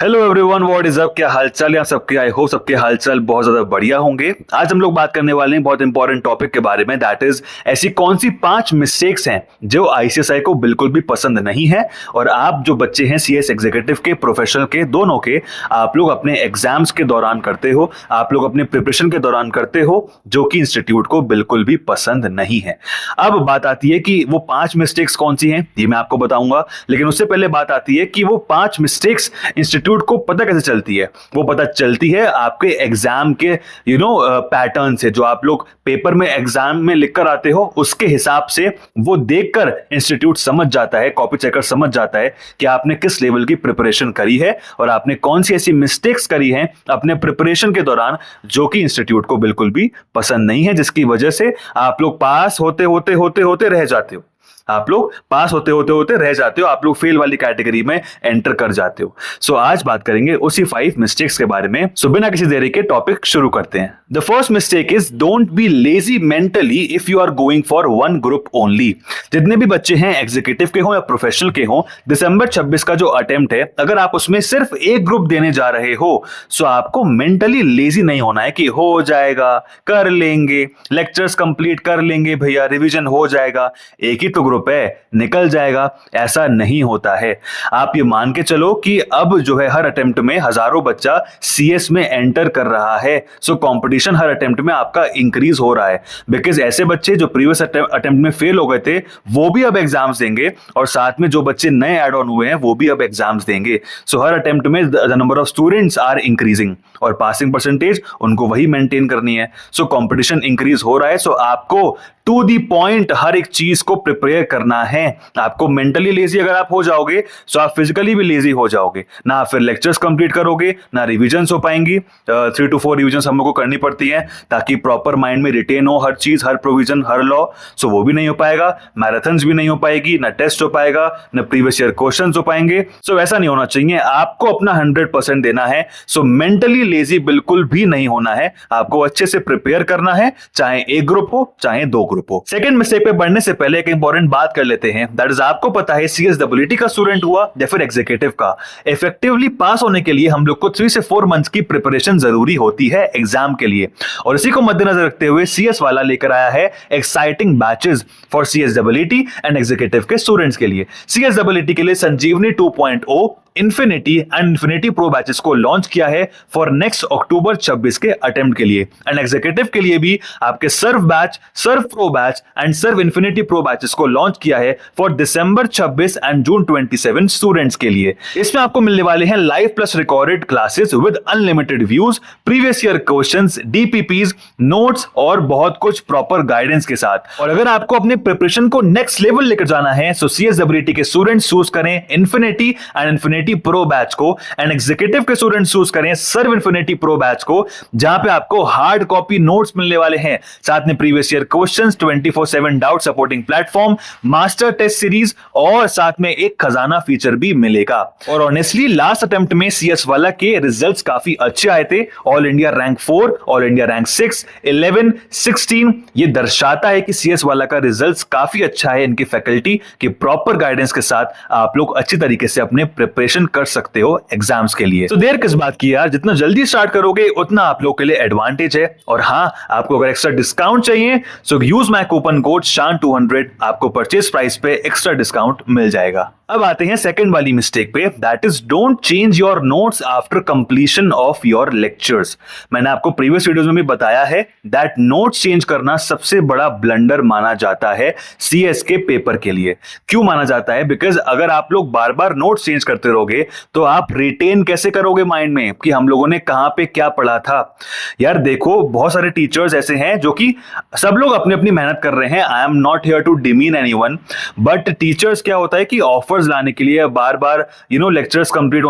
Hello everyone, what is up. क्या हालचाल है आप सबके। आई होप सबके हालचाल बहुत ज्यादा बढ़िया होंगे। आज हम लोग बात करने वाले हैं बहुत इंपॉर्टेंट टॉपिक के बारे में, दैट इज ऐसी कौन सी 5 मिस्टेक्स हैं जो आईसीएसआई को बिल्कुल भी पसंद नहीं है और आप जो बच्चे हैं सीएस एग्जीक्यूटिव के, प्रोफेशनल के, दोनों के, आप लोग अपने एग्जाम्स के दौरान करते हो, आप लोग अपने प्रिपरेशन के दौरान करते हो, जो कि इंस्टीट्यूट को बिल्कुल भी पसंद नहीं है। अब बात आती है कि वो 5 मिस्टेक्स कौन सी हैं, ये मैं आपको बताऊंगा, लेकिन उससे पहले बात आती है कि वो 5 मिस्टेक्स इंस्टीट्यूट को पता कैसे चलती है। वो पता चलती है आपके एग्जाम के पैटर्न से, जो आप लोग पेपर में एग्जाम में लिख कर आते हो उसके हिसाब से वो देखकर इंस्टीट्यूट समझ जाता है, कॉपी चेकर समझ जाता है कि आपने किस लेवल की प्रिपरेशन करी है और आपने कौन सी ऐसी मिस्टेक्स करी हैं अपने प्रिपरेशन के दौरान जो कि इंस्टीट्यूट को बिल्कुल भी पसंद नहीं है, जिसकी वजह से आप लोग पास होते होते होते होते रह जाते हो। आप लोग पास होते होते होते रह जाते हो, आप लोग फेल वाली कैटेगरी में एंटर कर जाते हो। सो आज बात करेंगे उसी 5 मिस्टेक्स के बारे में। सो बिना किसी देरी के टॉपिक शुरू करते हैं। The first mistake is don't be lazy mentally if you are going for one group only. जितने भी बच्चे हैं एग्जीक्यूटिव के हो या प्रोफेशनल के हो, दिसंबर 26 का जो अटेम्प्ट है, अगर आप उसमें सिर्फ एक ग्रुप देने जा रहे हो सो आपको मेंटली लेजी नहीं होना है कि हो जाएगा, कर लेंगे, लेक्चर्स कंप्लीट कर लेंगे भैया, रिवीजन हो जाएगा, एक ही तो ग्रुप है, निकल जाएगा। ऐसा नहीं होता है। आप ये मान के चलो कि अब जो है हर अटेम्प्ट में हजारों बच्चा सीएस में एंटर कर रहा है। सो कंपटीशन हर अटेम्प्ट में आपका इंक्रीज हो रहा है, बिकॉज ऐसे बच्चे जो प्रीवियस अटेम्प्ट में फेल हो गए थे वो भी अब एग्जाम्स देंगे और साथ में जो बच्चे नए एड ऑन हुए हैं वो भी अब एग्जाम्स देंगे। सो हर अटेम्प्ट में the number of students are increasing और पासिंग परसेंटेज उनको वही मेंटेन करनी है। सो कंपटीशन इंक्रीज हो रहा है। सो आपको टू दी पॉइंट हर एक चीज को प्रिपेयर करना है। आपको मेंटली लेजी अगर आप हो जाओगे तो आप फिजिकली भी लेजी हो जाओगे, ना फिर लेक्चर्स कंप्लीट करोगे, ना रिविजन्स हो पाएंगी। 3 to 4 रिविजन्स हम लोग को करनी पड़ती है ताकि प्रॉपर माइंड में रिटेन हो हर चीज, हर प्रोविजन, हर लॉ। सो वो भी नहीं हो पाएगा, मैराथन्स भी नहीं हो पाएगी, ना टेस्ट हो पाएगा, ना प्रीवियस ईयर क्वेश्चन हो पाएंगे। सो ऐसा नहीं होना चाहिए, आपको अपना 100% देना है। सो मेंटली लेजी बिल्कुल भी नहीं होना है, आपको अच्छे से प्रिपेयर करना है, चाहे एक ग्रुप हो चाहे 2 ग्रुप हो। सेकंड मिस्टेक पे बढ़ने से पहले एक इंपॉर्टेंट बात कर लेते हैं, दैट इज आपको पता है सीएसडब्ल्यूटी का स्टूडेंट हुआ या फिर एग्जीक्यूटिव का, इफेक्टिवली पास होने के लिए हम लोग को 3 से 4 मंथ्स की प्रिपरेशन जरूरी होती है एग्जाम के लिए। और इसी को मद्देनजर रखते हुए सीएस वाला लेकर आया है exciting batches for CSWT and executive के स्टूडेंट्स के लिए। सीएसडब्ल्यूटी के लिए Sanjeevani 2.0 infinity and infinity pro batches को लॉन्च किया है फॉर नेक्स्ट अक्टूबर 26 के अटेम्प्ट के लिए। एंड एग्जीक्यूटिव के लिए भी आपके Sarv batch, Sarv pro batch and Sarv infinity pro batches को लॉन्च किया है for December 26 and June 27 students के लिए। इसमें आपको मिलने वाले हैं live plus recorded classes with unlimited views, previous year questions, DPPs, notes और बहुत कुछ प्रॉपर गाइडेंस के साथ। और अगर आपको अपने प्रिपरेशन को नेक्स्ट लेवल लेकर जाना है सो सीएसडब्ल्यूटी के स्टूडेंट्स चूज करें infinity and infinity pro batch को, एंड एग्जीक्यूटिव के स्टूडेंट चूज करें सर्व इन्फिनिटी प्रो बैच को, जहां पे आपको हार्ड कॉपी नोट्स मिलने वाले हैं, साथ में previous year questions, 24/7 doubt supporting platform, master test series और साथ में एक खजाना फीचर भी मिलेगा। और ऑनेस्टली लास्ट अटेम्प्ट में सीएस वाला के रिजल्ट्स काफी अच्छे आए थे, all India rank 4, all India rank 6, 11, 16। ये दर्शाता है कि सीएस वाला का रिजल्ट्स काफी अच्छा है। इनकी फैकल्टी की प्रॉपर गाइडेंस के साथ आप लोग अच्छी तरीके से अपने प्रिपरेशन कर सकते हो एग्जाम्स के लिए। तो देर किस बात की यार, जितना जल्दी स्टार्ट करोगे उतना आप लोग के लिए एडवांटेज है। और हाँ, आपको अगर एक्स्ट्रा डिस्काउंट चाहिए so use my coupon code SHAN200, आपको परचेज प्राइस पे एक्स्ट्रा डिस्काउंट मिल जाएगा। अब आते हैं सेकंड वाली मिस्टेक पे, that is don't change your notes after completion of your lectures. मैंने आपको प्रीवियस वीडियोस में भी बताया है दैट नोट्स चेंज करना सबसे बड़ा ब्लंडर माना जाता है सीएस के पेपर के लिए। क्यों माना जाता है? बिकॉज अगर आप लोग बार बार नोट्स चेंज करते रहोगे तो आप रिटेन कैसे करोगे माइंड में कि हम लोगों ने कहां पे क्या पढ़ा था। यार देखो, बहुत सारे टीचर्स ऐसे हैं जो कि सब लोग अपनी अपनी मेहनत कर रहे हैं, I am not here to demean anyone, but teachers क्या होता है कि ऑफर्स लाने के लिए बार बार लेक्चर्स कंप्लीट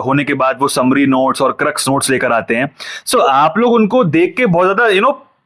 होने के बाद वो समरी नोट्स और क्रक्स नोट्स लेकर आते हैं। सो आप लोग उनको देख के बहुत ज्यादा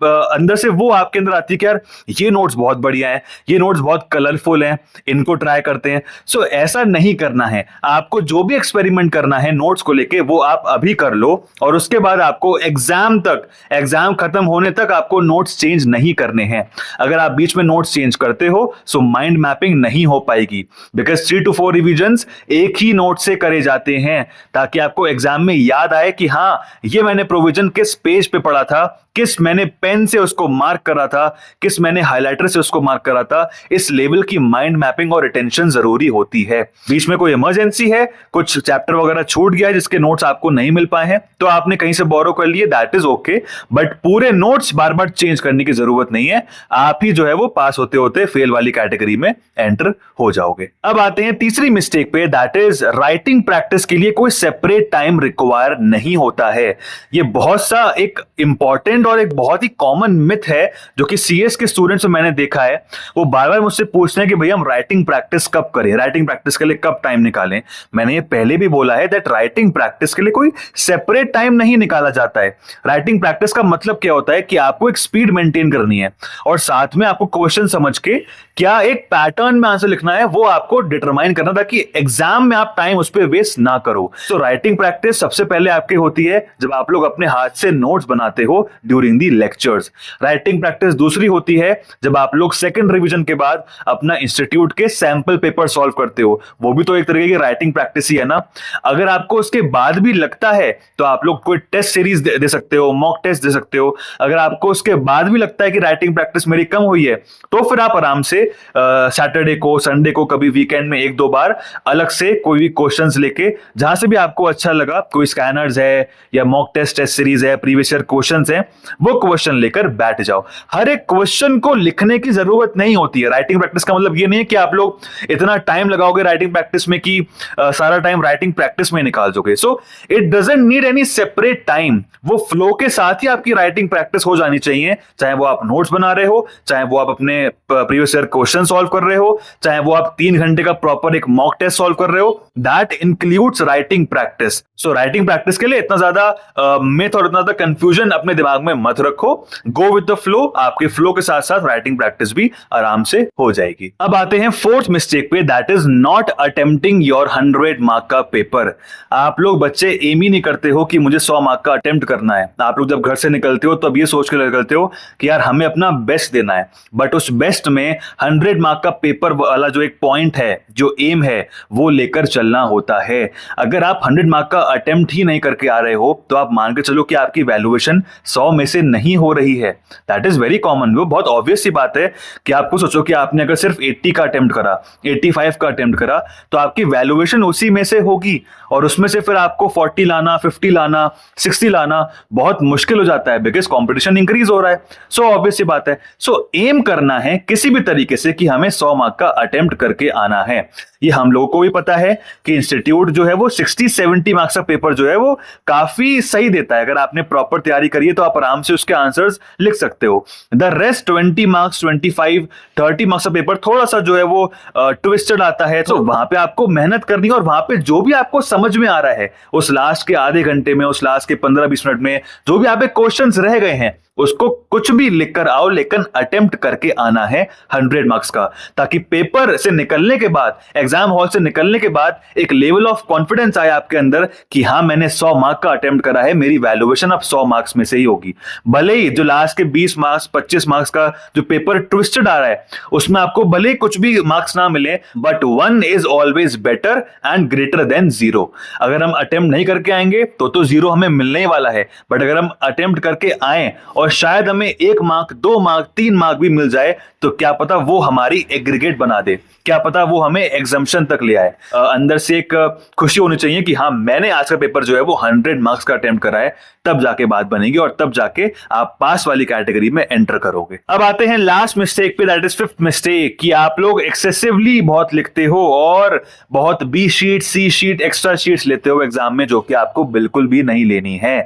अंदर से वो आपके अंदर आती है कि यार ये नोट्स बहुत बढ़िया है, ये नोट्स बहुत कलरफुल हैं, इनको ट्राई करते हैं। सो ऐसा नहीं करना है। आपको जो भी एक्सपेरिमेंट करना है नोट्स को लेके वो आप अभी कर लो, और उसके बाद आपको एग्जाम खत्म होने तक आपको नोट्स चेंज नहीं करने हैं। अगर आप बीच में नोट्स चेंज करते हो सो माइंड मैपिंग नहीं हो पाएगी, बिकॉज 3 to 4 रिविजन्स एक ही नोट से करे जाते हैं, ताकि आपको एग्जाम में याद आए कि हाँ ये मैंने प्रोविजन किस पेज पे पढ़ा था, किस मैंने पेन से उसको मार्क करा था, किस मैंने हाइलाइटर से उसको मार्क करा था। इस लेवल की माइंड मैपिंग और रिटेंशन जरूरी होती है। बीच में कोई इमरजेंसी है, कुछ चैप्टर वगैरह छूट गया है जिसके नोट्स आपको नहीं मिल पाए हैं, तो आपने कहीं से बोरो कर लिए, दैट इज ओके, बट पूरे नोट्स बार बार चेंज करने की जरूरत नहीं है। आप ही जो है वो पास होते होते फेल वाली कैटेगरी में एंटर हो जाओगे। अब आते हैं तीसरी मिस्टेक पे, दैट इज राइटिंग प्रैक्टिस के लिए कोई सेपरेट टाइम रिक्वायर नहीं होता है। ये बहुत सा एक इंपॉर्टेंट और एक बहुत ही कॉमन मिथ है जो कि सीएस के स्टूडेंट्स में मैंने देखा है। वो बार बार मुझसे पूछते हैं कि भैया हम राइटिंग प्रैक्टिस कब करें, राइटिंग प्रैक्टिस के लिए कब टाइम निकालें। मैंने ये पहले भी बोला है दैट राइटिंग प्रैक्टिस के लिए कोई सेपरेट टाइम नहीं निकाला जाता है। राइटिंग प्रैक्टिस का मतलब क्या होता है कि आपको एक स्पीड मेंटेन करनी है और साथ में आपको क्वेश्चन समझ के क्या एक पैटर्न में आंसर लिखना है वो आपको डिटरमाइन करना, ताकि एग्जाम में आप टाइम उस पर वेस्ट ना करो। तो राइटिंग प्रैक्टिस सबसे पहले आपकी होती है जब आप लोग अपने हाथ से नोट्स बनाते हो during the lectures. Writing practice दूसरी होती है जब आप लोग सेकंड रिवीजन के बाद अपना इंस्टीट्यूट के सैंपल पेपर सॉल्व करते हो, वो भी तो एक तरीके की राइटिंग प्रैक्टिस ही है ना। अगर आपको उसके बाद भी लगता है तो आप लोग कोई टेस्ट सीरीज दे सकते हो, मॉक टेस्ट दे सकते हो। अगर आपको उसके बाद भी लगता है कि राइटिंग प्रैक्टिस मेरी कम हुई है तो फिर आप आराम से सैटरडे को, संडे को, कभी वीकेंड में 1-2 बार अलग से कोई भी क्वेश्चंस लेके, जहां से भी आपको अच्छा लगा, कोई स्कैनर्स है या मॉक टेस्ट सीरीज है, प्रीवियस ईयर क्वेश्चंस है, वो क्वेश्चन लेकर बैठ जाओ। हर एक क्वेश्चन को लिखने की जरूरत नहीं होती है। राइटिंग प्रैक्टिस का मतलब ये नहीं है कि आप लोग इतना टाइम लगाओगे राइटिंग प्रैक्टिस में कि सारा टाइम राइटिंग प्रैक्टिस में निकाल दोगे। So it doesn't need any separate time. वो फ्लो के साथ ही आपकी राइटिंग प्रैक्टिस हो जानी चाहिए, चाहे वो आप नोट्स बना रहे हो, चाहे वो आप अपने प्रीवियस ईयर क्वेश्चन सॉल्व कर रहे हो, चाहे वो आप 3 घंटे का प्रॉपर एक मॉक टेस्ट सॉल्व कर रहे हो, that includes writing practice. So writing practice के लिए इतना ज्यादा मिथ और इतना ज्यादा कंफ्यूजन अपने दिमाग में मत रखो। Go with the flow. आपके फ्लो के साथ साथ राइटिंग प्रैक्टिस भी आराम से हो जाएगी। अब आते हैं फोर्थ मिस्टेक पे, that is not attempting your 100 mark का पेपर। आप लोग बच्चे एम ही नहीं करते हो कि मुझे 100 मार्क का अटेम्प्ट करना है। आप लोग जब घर से निकलते हो तो अब ये सोच के निकलते हो कि यार हमें अपना बेस्ट देना है, बट उस बेस्ट में 100 मार्क का पेपर वाला जो एक पॉइंट है, जो एम है, वो लेकर चलना होता है। अगर आप 100 मार्क का अटेम्प्ट ही नहीं करके आ रहे हो तो आप मान के चलो कि आपकी वैल्यूएशन 100 में से नहीं हो रही है। That is very common. वो बहुत ऑब्वियस सी बात है कि आपको सोचो कि आपने अगर सिर्फ 80 का अटेम्प्ट करा, 85 का अटेम्प्ट करा, तो आपकी वैल्यूएशन उसी में से होगी और उसमें से फिर आपको 40 लाना, 50 लाना, 60 लाना बहुत मुश्किल हो जाता है, बिकॉज कॉम्पिटिशन इंक्रीज हो रहा है। सो ऑब्वियस सी बात है। सो एम करना है किसी भी तरीके से कि हमें 100 मार्क का अटेम्प्ट करके आना है। ये हम लोगों को भी पता है कि इंस्टीट्यूट जो है वो 60-70 मार्क्स का पेपर जो है वो काफी सही देता है। अगर आपने प्रॉपर तैयारी करी है तो आप आराम से उसके आंसर्स लिख सकते हो। द रेस्ट 20 मार्क्स, 25, 30 मार्क्स का पेपर थोड़ा सा जो है वो ट्विस्टेड आता है, तो वहां पे आपको मेहनत करनी है और वहां पे जो भी आपको समझ में आ रहा है उस लास्ट के आधे घंटे में, उस लास्ट के 15-20 मिनट में जो भी आप क्वेश्चंस रह गए हैं उसको कुछ भी लिखकर आओ, लेकिन अटेम्प्ट करके आना है 100 मार्क्स का, ताकि पेपर से निकलने के बाद, एग्जाम हॉल से निकलने के बाद एक लेवल ऑफ कॉन्फिडेंस आए आपके अंदर कि हाँ मैंने 100 मार्क का अटेम्प्ट करा है, मेरी वैल्यूएशन अब 100 मार्क्स में से ही होगी। भले ही जो लास्ट के 20 मार्क्स, 25 मार्क्स का जो पेपर ट्विस्टेड आ रहा है उसमें आपको भले ही कुछ भी मार्क्स ना मिले, but 1 is always better and greater than 0। अगर हम अटेम्प्ट नहीं करके आएंगे तो 0 हमें मिलने ही वाला है, बट अगर हम अटेम्प्ट करके आए और शायद हमें 1 मार्क, 2 मार्क, 3 मार्क भी मिल जाए तो क्या पता वो हमारी एग्रीगेट बना दे, क्या पता वो हमें एग्जम्पशन तक ले आए। अंदर से एक खुशी होनी चाहिए कि हाँ मैंने आज का पेपर जो है वो 100 मार्क्स का अटेम्प्ट करा है, तब जाके बात बनेगी और तब जाके आप पास वाली कैटेगरी में एंटर करोगे। अब आते हैं लास्ट मिस्टेक पे, दैट इज फिफ्थ मिस्टेक, कि आप लोग एक्सेसिवली बहुत लिखते हो और बहुत बी शीट, सी शीट, एक्स्ट्रा शीट्स लेते हो एग्जाम में, जो कि आपको बिल्कुल भी नहीं लेनी है।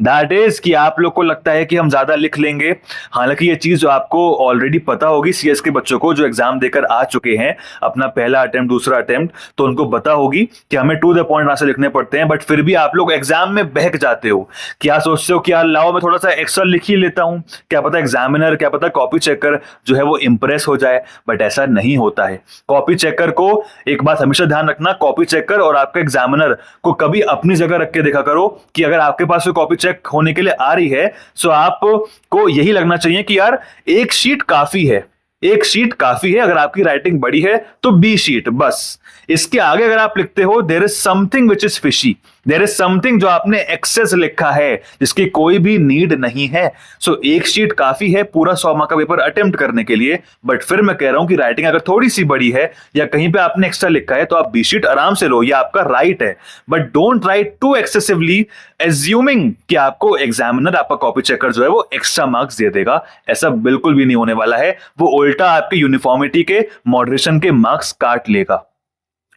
दैट इज कि आप लोग को लगता है कि हम ज्यादा ज्यादा लिख लेंगे। हालांकि ये चीज जो आपको ऑलरेडी पता होगी सीएस के बच्चों को जो एग्जाम देकर आ चुके हैं, अपना पहला अटेम्प्ट दूसरा अटेम्प्ट, तो उनको पता होगी कि हमें टू द पॉइंट आंसर लिखने पड़ते हैं। बट फिर भी आप लोग एग्जाम में बहक जाते हो। क्या सोचते हो कि यार लाओ मैं थोड़ा सा एक्स्ट्रा लिख ही लेता हूं, क्या पता एग्जामिनर, क्या पता कॉपी चेकर जो है वो इंप्रेस हो जाए। बट ऐसा नहीं होता है। कॉपी चेकर को एक बात हमेशा ध्यान रखना, कॉपी चेकर और आपका एग्जामिनर को कभी अपनी जगह रख के देखा करो कि अगर आपके पास कॉपी चेक होने के लिए आ रही है तो आपको यही लगना चाहिए कि यार एक शीट काफी है, एक शीट काफी है। अगर आपकी राइटिंग बड़ी है तो बी शीट बस। इसके आगे अगर आप लिखते हो there is something which is fishy, there is something जो आपने एक्सेस लिखा है जिसकी कोई भी नीड नहीं है। सो एक शीट काफी है पूरा 100 मार्क का पेपर अटेम्प्ट करने के लिए। बट फिर मैं कह रहा हूं कि राइटिंग अगर थोड़ी सी बड़ी है या कहीं पे आपने एक्स्ट्रा लिखा है तो आप बी शीट आराम से लो, ये आपका राइट है। But don't write to excessively assuming कि आपको एग्जामिनर, आपका कॉपी चेकर जो है वो एक्स्ट्रा मार्क्स दे देगा। ऐसा बिल्कुल भी नहीं होने वाला है। वो उल्टा आपके यूनिफॉर्मिटी के, मॉडरेशन के मार्क्स काट लेगा।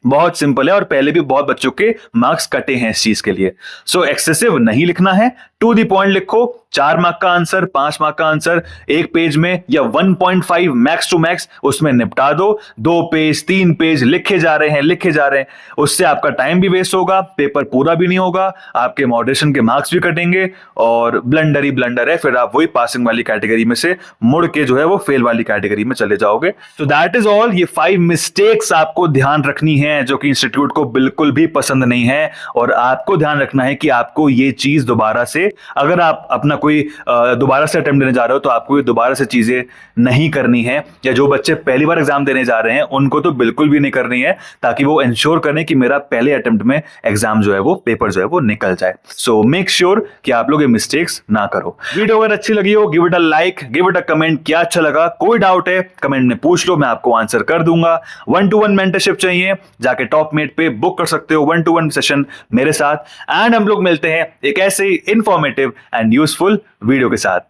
बहुत सिंपल है और पहले भी बहुत बच्चों के मार्क्स कटे हैं इस चीज के लिए। सो एक्सेसिव नहीं लिखना है, टू दी पॉइंट लिखो। 4 मार्क का आंसर, 5 मार्क का आंसर एक पेज में या 1.5 मैक्स टू मैक्स उसमें निपटा दो। 2 पेज 3 पेज लिखे जा रहे हैं, उससे आपका टाइम भी वेस्ट होगा, पेपर पूरा भी नहीं होगा, आपके मॉडरेशन के मार्क्स भी कटेंगे और ब्लंडर ही ब्लंडर है। फिर आप वही पासिंग वाली कैटेगरी में से मुड़ के जो है वो फेल वाली कैटेगरी में चले जाओगे। तो दैट इज ऑल। ये 5 मिस्टेक्स आपको ध्यान रखनी है जो कि इंस्टीट्यूट को बिल्कुल भी पसंद नहीं है। और आपको ध्यान रखना है कि आपको ये चीज दोबारा से, अगर आप अपना कोई दोबारा से अटेम्प्ट देने जा रहे हो तो आपको ये दोबारा से चीजें नहीं करनी है। या जो बच्चे पहली बार एग्जाम देने जा रहे हैं उनको तो बिल्कुल भी नहीं करनी है, ताकि वो इंश्योर करें कि मेरा पहले अटेम्प्ट में एग्जाम जो है वो, पेपर जो है वो निकल जाए। सो मेक श्योर कि आप लोग ये मिस्टेक्स ना करो। वीडियो अगर अच्छी लगी हो give it a like, give it a comment, क्या अच्छा लगा। कोई डाउट है कमेंट में पूछ लो, मैं आपको आंसर कर दूंगा। 1-to-1 मेंटरशिप चाहिए, जाके टॉपमेट पे बुक कर सकते हो 1-to-1 सेशन मेरे साथ। एंड हम लोग मिलते हैं एक ऐसे ही इंफॉर्मेटिव एंड यूजफुल वीडियो के साथ।